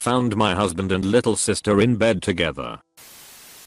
found my husband and little sister in bed together.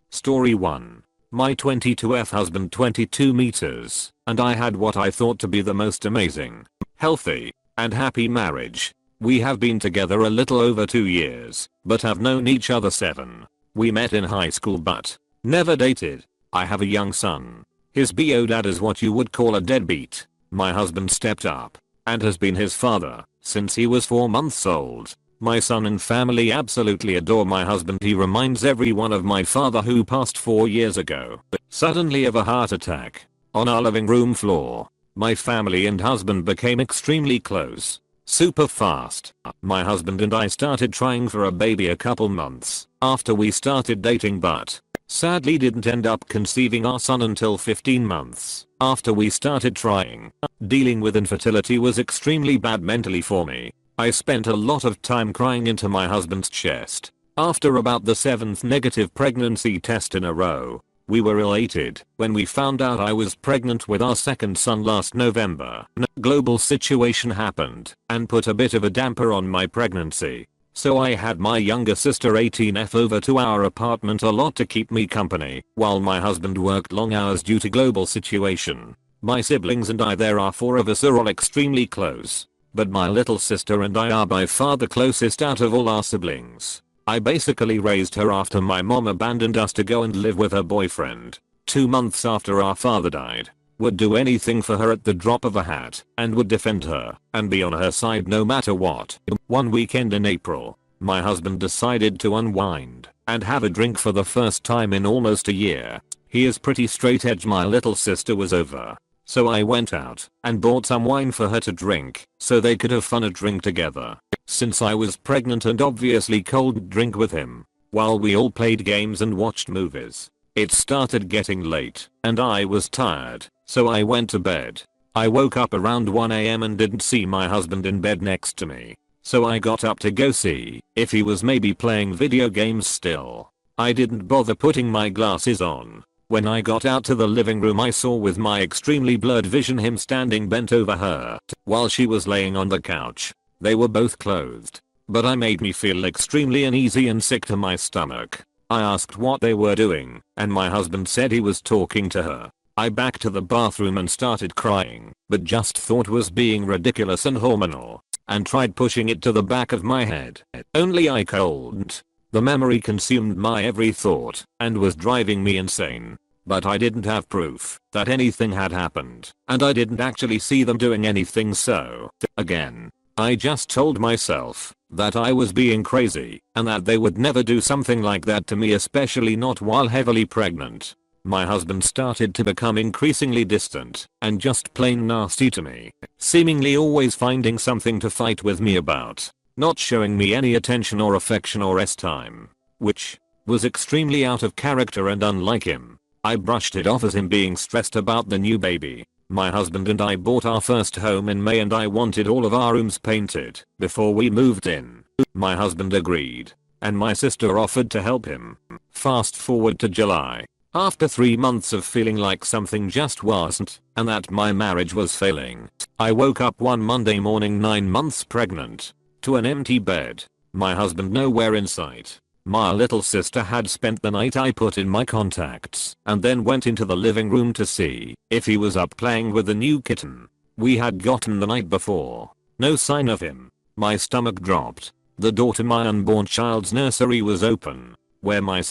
Story 1. My 22th husband 22 meters, and I had what I thought to be the most amazing, healthy, and happy marriage. We have been together a little over 2 years, but have known each other 7. We met in high school but never dated. I have a young son. His bio dad is what you would call a deadbeat. My husband stepped up and has been his father since he was 4 months old. My son and family absolutely adore my husband. He reminds everyone of my father who passed 4 years ago, suddenly of a heart attack, on our living room floor. My family and husband became extremely close, super fast. My husband and I started trying for a baby a couple months after we started dating, but sadly didn't end up conceiving our son until 15 months after we started trying. Dealing with infertility was extremely bad mentally for me. I spent a lot of time crying into my husband's chest. After about the 7th negative pregnancy test in a row, we were elated when we found out I was pregnant with our second son last November. Global situation happened and put a bit of a damper on my pregnancy. So I had my younger sister 18F over to our apartment a lot to keep me company while my husband worked long hours due to global situation. My siblings and I, there are 4 of us, are all extremely close. But my little sister and I are by far the closest out of all our siblings. I basically raised her after my mom abandoned us to go and live with her boyfriend 2 months after our father died. Would do anything for her at the drop of a hat and would defend her and be on her side no matter what. One weekend in April, my husband decided to unwind and have a drink for the first time in almost a year. He is pretty straight edge. My little sister was over, so I went out and bought some wine for her to drink so they could have fun a drink together. Since I was pregnant and obviously cold drink with him while we all played games and watched movies. It started getting late and I was tired, so I went to bed. I woke up around 1 AM and didn't see my husband in bed next to me. So I got up to go see if he was maybe playing video games still. I didn't bother putting my glasses on. When I got out to the living room, I saw with my extremely blurred vision him standing bent over her while she was laying on the couch. They were both clothed, but I made me feel extremely uneasy and sick to my stomach. I asked what they were doing, and my husband said he was talking to her. I backed to the bathroom and started crying, but just thought was being ridiculous and hormonal, and tried pushing it to the back of my head. Only I couldn't. The memory consumed my every thought and was driving me insane. But I didn't have proof that anything had happened, and I didn't actually see them doing anything, so again, I just told myself that I was being crazy and that they would never do something like that to me, especially not while heavily pregnant. My husband started to become increasingly distant and just plain nasty to me, seemingly always finding something to fight with me about, not showing me any attention or affection or time, which was extremely out of character and unlike him. I brushed it off as him being stressed about the new baby. My husband and I bought our first home in May and I wanted all of our rooms painted before we moved in. My husband agreed, and my sister offered to help him. Fast forward to July. After 3 months of feeling like something just wasn't, and that my marriage was failing, I woke up one Monday morning 9 months pregnant, to an empty bed. My husband nowhere in sight. My little sister had spent the night. I put in my contacts and then went into the living room to see if he was up playing with the new kitten we had gotten the night before. No sign of him. My stomach dropped. The door to my unborn child's nursery was open, where my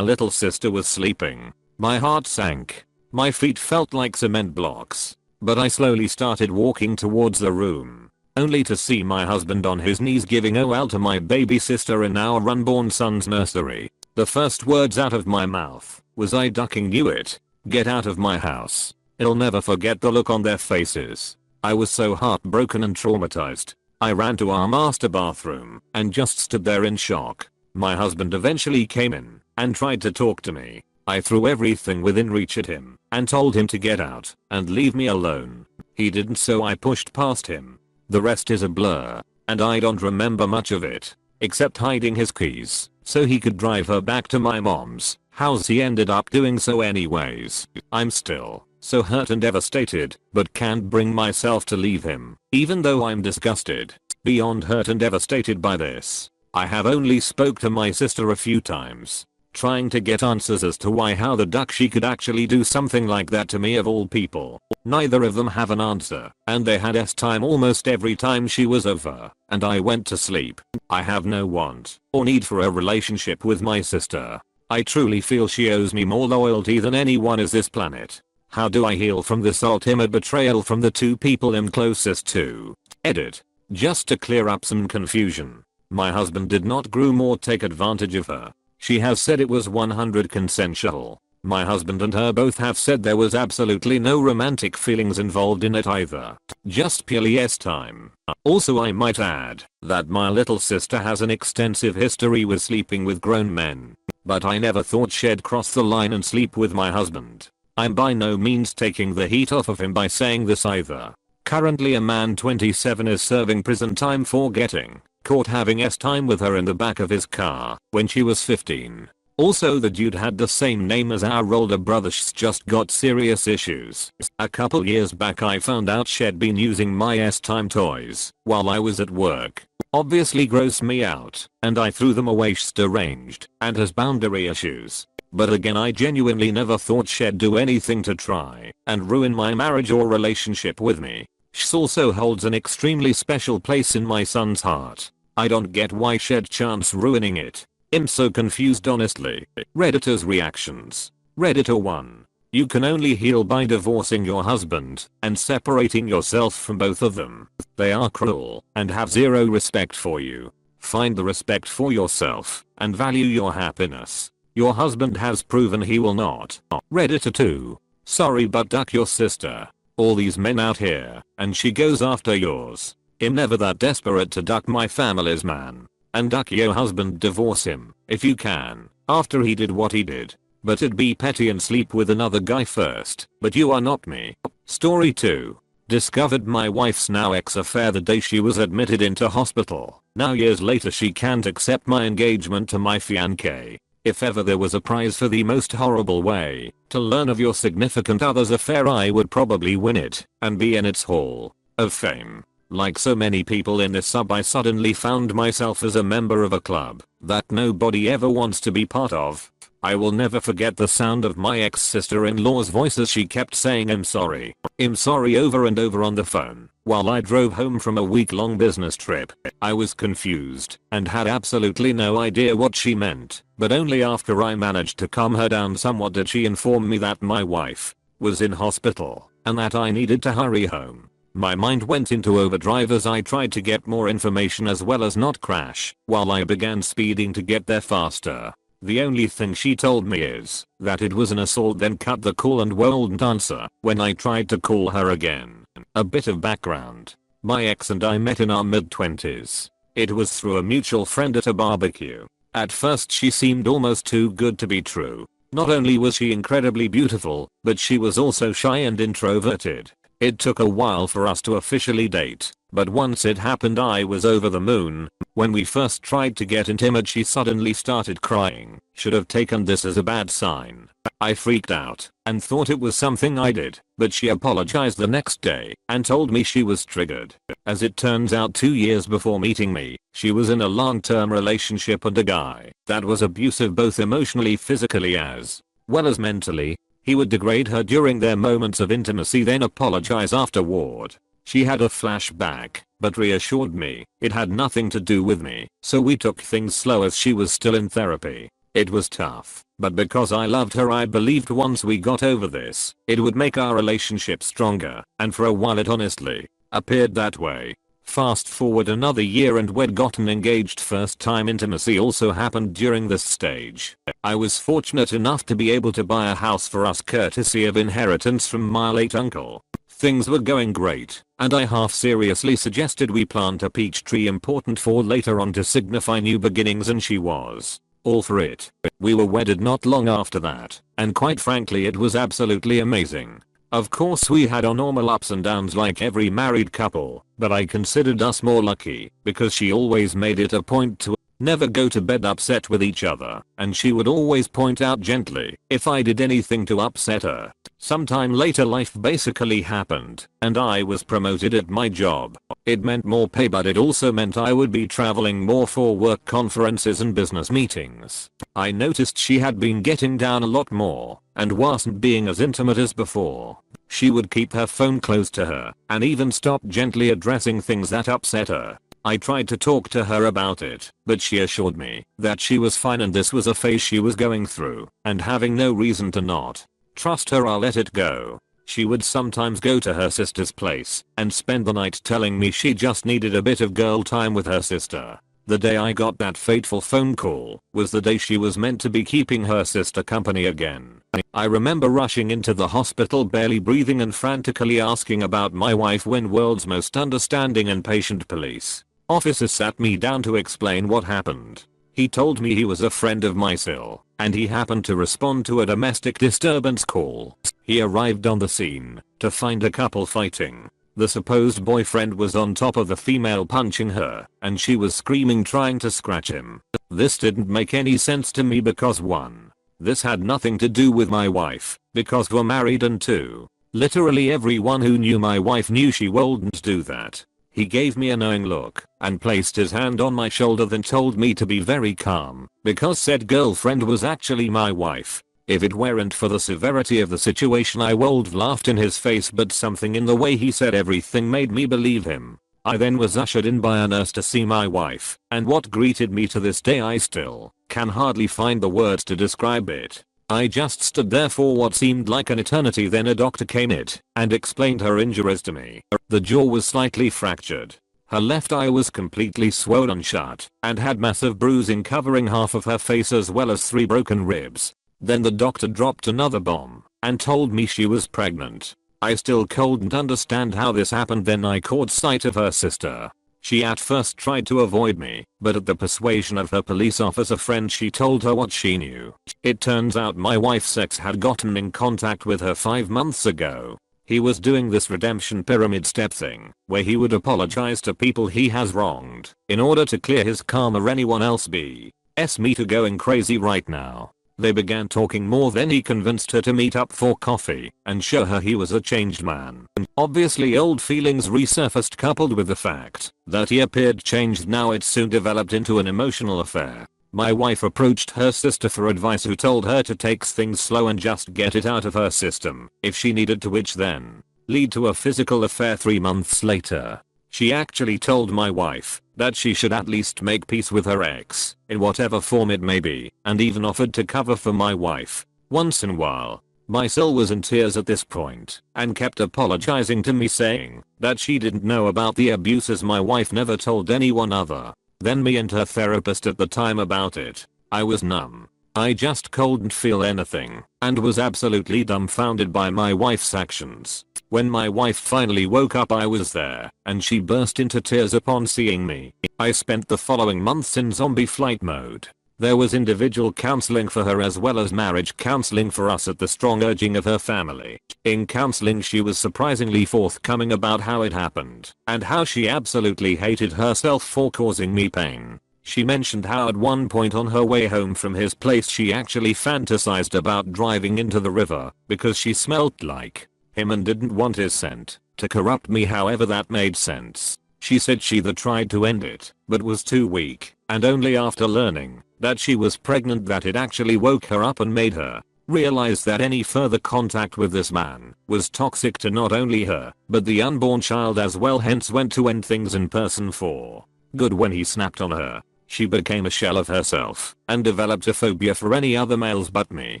little sister was sleeping. My heart sank. My feet felt like cement blocks, but I slowly started walking towards the room, only to see my husband on his knees giving OL to my baby sister in our unborn son's nursery. The first words out of my mouth was, "I ducking knew it. Get out of my house." I'll never forget the look on their faces. I was so heartbroken and traumatized. I ran to our master bathroom and just stood there in shock. My husband eventually came in and tried to talk to me. I threw everything within reach at him and told him to get out and leave me alone. He didn't, so I pushed past him. The rest is a blur, and I don't remember much of it, except hiding his keys so he could drive her back to my mom's house. He ended up doing so anyways. I'm still so hurt and devastated, but can't bring myself to leave him, even though I'm disgusted, beyond hurt and devastated by this. I have only spoke to my sister a few times, trying to get answers as to why how the duck she could actually do something like that to me of all people. Neither of them have an answer, and they had time almost every time she was over, and I went to sleep. I have no want or need for a relationship with my sister. I truly feel she owes me more loyalty than anyone is this planet. How do I heal from this ultimate betrayal from the two people I'm closest to? Edit. Just to clear up some confusion. My husband did not groom or take advantage of her. She has said it was 100% consensual. My husband and her both have said there was absolutely no romantic feelings involved in it either. Just purely time. Also, I might add that my little sister has an extensive history with sleeping with grown men. But I never thought she'd cross the line and sleep with my husband. I'm by no means taking the heat off of him by saying this either. Currently a man 27 is serving prison time for getting caught having time with her in the back of his car when she was 15. Also, the dude had the same name as our older brother. She's just got serious issues. A couple years back I found out she'd been using my time toys while I was at work. Obviously grossed me out, and I threw them away. She's deranged and has boundary issues. But again, I genuinely never thought she'd do anything to try and ruin my marriage or relationship with me. She also holds an extremely special place in my son's heart. I don't get why she'd chance ruining it. I'm so confused honestly. Redditors reactions. Redditor 1. You can only heal by divorcing your husband and separating yourself from both of them. They are cruel and have zero respect for you. Find the respect for yourself and value your happiness. Your husband has proven he will not. Redditor 2. Sorry but duck your sister. All these men out here and she goes after yours. I'm never that desperate to duck my family's man. And duck your husband, divorce him if you can after he did what he did. But it'd be petty and sleep with another guy first. But you are not me. Story 2. Discovered my wife's now ex-affair the day she was admitted into hospital. Now years later she can't accept my engagement to my fiancé. If ever there was a prize for the most horrible way to learn of your significant other's affair, I would probably win it and be in its hall of fame. Like so many people in this sub, I suddenly found myself as a member of a club that nobody ever wants to be part of. I will never forget the sound of my ex-sister-in-law's voice as she kept saying I'm sorry over and over on the phone while I drove home from a week-long business trip. I was confused and had absolutely no idea what she meant, but only after I managed to calm her down somewhat did she inform me that my wife was in hospital and that I needed to hurry home. My mind went into overdrive as I tried to get more information as well as not crash while I began speeding to get there faster. The only thing she told me is that it was an assault, then cut the call and wouldn't answer when I tried to call her again. A bit of background. My ex and I met in our mid-20s. It was through a mutual friend at a barbecue. At first she seemed almost too good to be true. Not only was she incredibly beautiful, but she was also shy and introverted. It took a while for us to officially date, but once it happened I was over the moon. When we first tried to get intimate she suddenly started crying. Should have taken this as a bad sign. I freaked out and thought it was something I did, but she apologized the next day and told me she was triggered. As it turns out, 2 years before meeting me, she was in a long-term relationship and a guy that was abusive both emotionally, physically as well as mentally. He would degrade her during their moments of intimacy, then apologize afterward. She had a flashback, but reassured me it had nothing to do with me, so we took things slow as she was still in therapy. It was tough, but because I loved her I believed once we got over this, it would make our relationship stronger, and for a while it honestly appeared that way. Fast forward another year and we'd gotten engaged. First time intimacy also happened during this stage. I was fortunate enough to be able to buy a house for us courtesy of inheritance from my late uncle. Things were going great, and I half seriously suggested we plant a peach tree, important for later on to signify new beginnings, and she was all for it. We were wedded not long after that, and quite frankly it was absolutely amazing. Of course we had our normal ups and downs like every married couple, but I considered us more lucky because she always made it a point to never go to bed upset with each other, and she would always point out gently if I did anything to upset her. Sometime later life basically happened and I was promoted at my job. It meant more pay, but it also meant I would be traveling more for work conferences and business meetings. I noticed she had been getting down a lot more and wasn't being as intimate as before. She would keep her phone close to her and even stop gently addressing things that upset her. I tried to talk to her about it, but she assured me that she was fine and this was a phase she was going through, and having no reason to not trust her, I'll let it go. She would sometimes go to her sister's place and spend the night telling me she just needed a bit of girl time with her sister. The day I got that fateful phone call was the day she was meant to be keeping her sister company again. I remember rushing into the hospital barely breathing and frantically asking about my wife when world's most understanding and patient police officer sat me down to explain what happened. He told me he was a friend of my SIL, and he happened to respond to a domestic disturbance call. He arrived on the scene to find a couple fighting. The supposed boyfriend was on top of the female punching her, and she was screaming trying to scratch him. This didn't make any sense to me because 1. This had nothing to do with my wife, because we're married, and 2. Literally everyone who knew my wife knew she wouldn't do that. He gave me a knowing look and placed his hand on my shoulder, then told me to be very calm because said girlfriend was actually my wife. If it weren't for the severity of the situation I would've laughed in his face, but something in the way he said everything made me believe him. I then was ushered in by a nurse to see my wife, and what greeted me to this day I still can hardly find the words to describe it. I just stood there for what seemed like an eternity. Then a doctor came in and explained her injuries to me. The jaw was slightly fractured. Her left eye was completely swollen shut and had massive bruising covering half of her face as well as 3 broken ribs. Then the doctor dropped another bomb and told me she was pregnant. I still couldn't understand how this happened. Then I caught sight of her sister. She at first tried to avoid me, but at the persuasion of her police officer friend she told her what she knew. It turns out my wife's ex had gotten in contact with her 5 months ago. He was doing this redemption pyramid step thing, where he would apologize to people he has wronged, in order to clear his karma. Anyone else B.S. me to going crazy right now. They began talking more, then he convinced her to meet up for coffee and show her he was a changed man. Obviously old feelings resurfaced, coupled with the fact that he appeared changed. Now it soon developed into an emotional affair. My wife approached her sister for advice, who told her to take things slow and just get it out of her system if she needed to, which then lead to a physical affair. 3 months later, she actually told my wife that she should at least make peace with her ex, in whatever form it may be, and even offered to cover for my wife once in a while. My SIL was in tears at this point and kept apologizing to me, saying that she didn't know about the abuse as my wife never told anyone other than me and her therapist at the time about it. I was numb. I just couldn't feel anything and was absolutely dumbfounded by my wife's actions. When my wife finally woke up, I was there and she burst into tears upon seeing me. I spent the following months in zombie flight mode. There was individual counseling for her as well as marriage counseling for us at the strong urging of her family. In counseling she was surprisingly forthcoming about how it happened and how she absolutely hated herself for causing me pain. She mentioned how at one point on her way home from his place she actually fantasized about driving into the river because she smelled like him and didn't want his scent to corrupt me. However, that made sense. She said she tried to end it but was too weak, and only after learning that she was pregnant that it actually woke her up and made her realize that any further contact with this man was toxic to not only her but the unborn child as well, hence went to end things in person for good. When he snapped on her, she became a shell of herself and developed a phobia for any other males but me.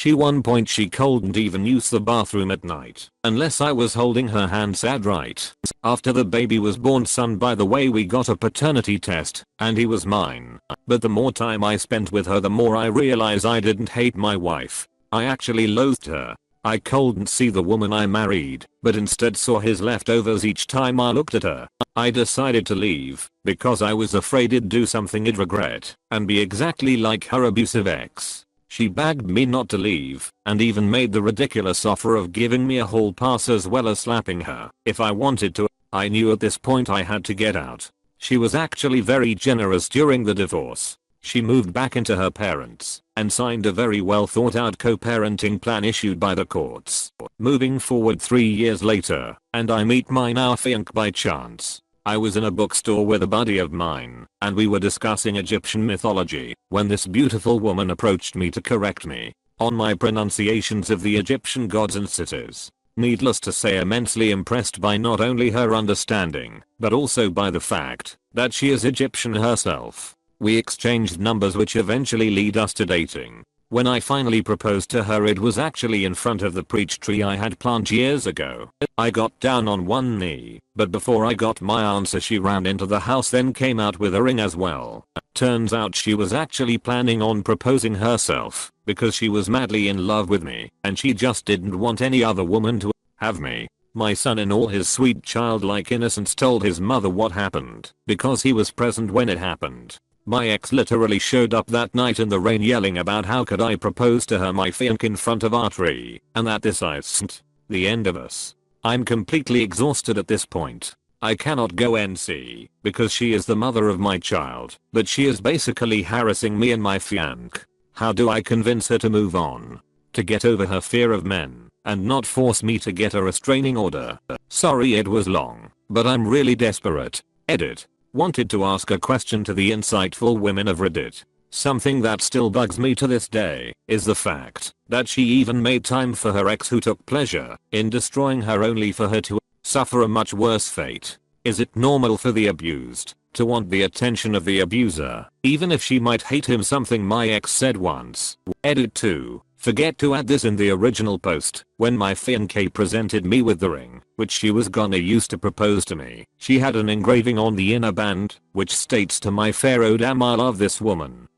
One point she couldn't even use the bathroom at night unless I was holding her hand. Sad, right? After the baby was born, son, by the way, we got a paternity test and he was mine. But the more time I spent with her, the more I realized I didn't hate my wife. I actually loathed her. I couldn't see the woman I married, but instead saw his leftovers each time I looked at her. I decided to leave because I was afraid it'd do something I'd regret and be exactly like her abusive ex. She begged me not to leave and even made the ridiculous offer of giving me a hall pass as well as slapping her if I wanted to. I knew at this point I had to get out. She was actually very generous during the divorce. She moved back into her parents and signed a very well thought out co-parenting plan issued by the courts. Moving forward 3 years later, and I meet my now fiancé by chance. I was in a bookstore with a buddy of mine, and we were discussing Egyptian mythology, when this beautiful woman approached me to correct me on my pronunciations of the Egyptian gods and cities. Needless to say, immensely impressed by not only her understanding, but also by the fact that she is Egyptian herself. We exchanged numbers which eventually lead us to dating. When I finally proposed to her, it was actually in front of the peach tree I had planted years ago. I got down on one knee, but before I got my answer she ran into the house, then came out with a ring as well. Turns out she was actually planning on proposing herself, because she was madly in love with me, and she just didn't want any other woman to have me. My son, in all his sweet childlike innocence, told his mother what happened, because he was present when it happened. My ex literally showed up that night in the rain yelling about how could I propose to her, my fiancé, in front of our tree, and that this isn't the end of us. I'm completely exhausted at this point. I cannot go NC because she is the mother of my child, but she is basically harassing me and my fiancé. How do I convince her to move on? To get over her fear of men and not force me to get a restraining order? Sorry it was long, but I'm really desperate. Edit. Wanted to ask a question to the insightful women of Reddit. Something that still bugs me to this day is the fact that she even made time for her ex, who took pleasure in destroying her only for her to suffer a much worse fate. Is it normal for the abused to want the attention of the abuser, even if she might hate him? Something my ex said once. Edit 2. Forget to add this in the original post. When my fiancé presented me with the ring, which she was gonna use to propose to me, she had an engraving on the inner band, which states, "To my fair Odam, I love this woman."